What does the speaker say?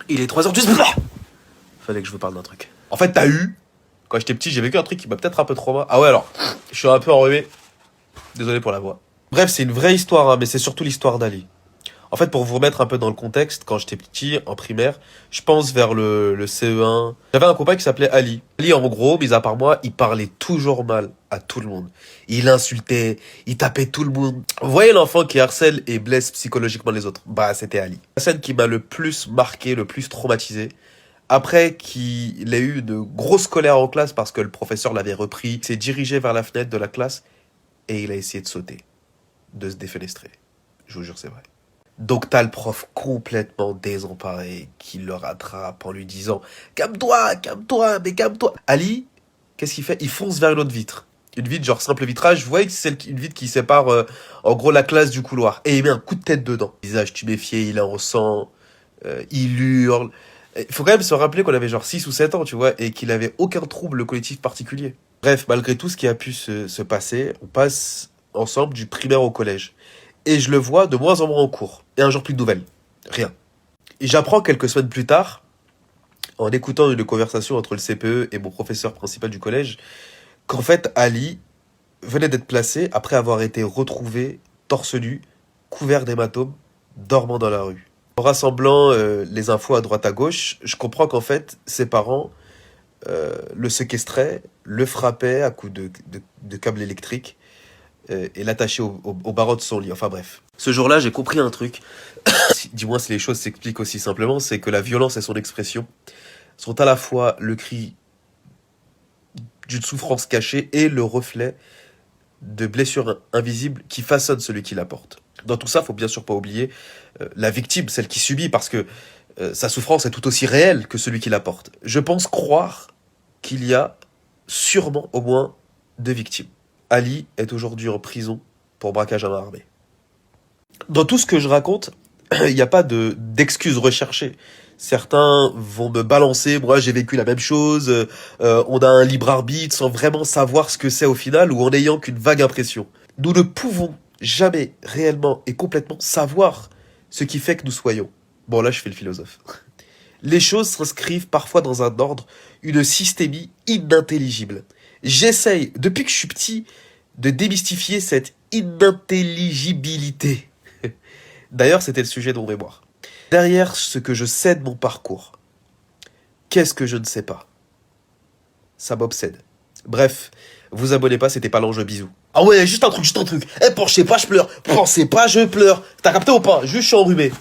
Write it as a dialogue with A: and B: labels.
A: Il est 3h du soir. Fallait que je vous parle d'un truc. En fait, quand j'étais petit, j'ai vécu un truc qui m'a peut-être un peu traumatisé. Ah ouais, alors, je suis un peu enrhumé. Désolé pour la voix. Bref, c'est une vraie histoire, hein, mais c'est surtout l'histoire d'Ali. En fait, pour vous remettre un peu dans le contexte, quand j'étais petit, en primaire, je pense vers le CE1, j'avais un copain qui s'appelait Ali. Ali, en gros, mis à part moi, il parlait toujours mal à tout le monde. Il insultait, il tapait tout le monde. Vous voyez l'enfant qui harcèle et blesse psychologiquement les autres? Bah, c'était Ali. La scène qui m'a le plus marqué, le plus traumatisé, après qu'il ait eu de grosses colères en classe parce que le professeur l'avait repris, il s'est dirigé vers la fenêtre de la classe et il a essayé de sauter, de se défenestrer. Je vous jure, c'est vrai. Donc t'as le prof complètement désemparé qui le rattrape en lui disant « Calme-toi, mais calme-toi !» Ali, qu'est-ce qu'il fait? Il fonce vers une autre vitre. Une vitre genre simple vitrage, vous voyez que c'est une vitre qui sépare en gros la classe du couloir. Et il met un coup de tête dedans. Visage tuméfié, il en sang, il hurle. Il faut quand même se rappeler qu'on avait genre 6 ou 7 ans, tu vois, et qu'il avait aucun trouble collectif particulier. Bref, malgré tout ce qui a pu se passer, on passe ensemble du primaire au collège. Et je le vois de moins en moins en cours. Et un jour, plus de nouvelles. Rien. Et j'apprends quelques semaines plus tard, en écoutant une conversation entre le CPE et mon professeur principal du collège, qu'en fait, Ali venait d'être placé après avoir été retrouvé torse nu, couvert d'hématomes, dormant dans la rue. En rassemblant les infos à droite à gauche, je comprends qu'en fait, ses parents le séquestraient, le frappaient à coups de câbles électriques, et l'attacher au barreau de son lit. Enfin bref. Ce jour-là, j'ai compris un truc. Dis-moi si les choses s'expliquent aussi simplement, c'est que la violence et son expression sont à la fois le cri d'une souffrance cachée et le reflet de blessures invisibles qui façonnent celui qui la porte. Dans tout ça, faut bien sûr pas oublier la victime, celle qui subit, parce que sa souffrance est tout aussi réelle que celui qui la porte. Je pense croire qu'il y a sûrement au moins 2 victimes. Ali est aujourd'hui en prison pour braquage à main armée. Dans tout ce que je raconte, il n'y a pas d'excuses recherchées. Certains vont me balancer, moi j'ai vécu la même chose, on a un libre arbitre sans vraiment savoir ce que c'est au final ou en n'ayant qu'une vague impression. Nous ne pouvons jamais réellement et complètement savoir ce qui fait que nous soyons. Bon là je fais le philosophe. Les choses s'inscrivent parfois dans un ordre, une systémie inintelligible. J'essaye, depuis que je suis petit, de démystifier cette inintelligibilité. D'ailleurs, c'était le sujet de mon mémoire. Derrière ce que je sais de mon parcours, qu'est-ce que je ne sais pas? Ça m'obsède. Bref, vous abonnez pas, c'était pas l'enjeu, bisous. Ah ouais, juste un truc. Pensez pas, je pleure. Pensez pas, je pleure. T'as capté ou pas? Juste, je suis enrhumé.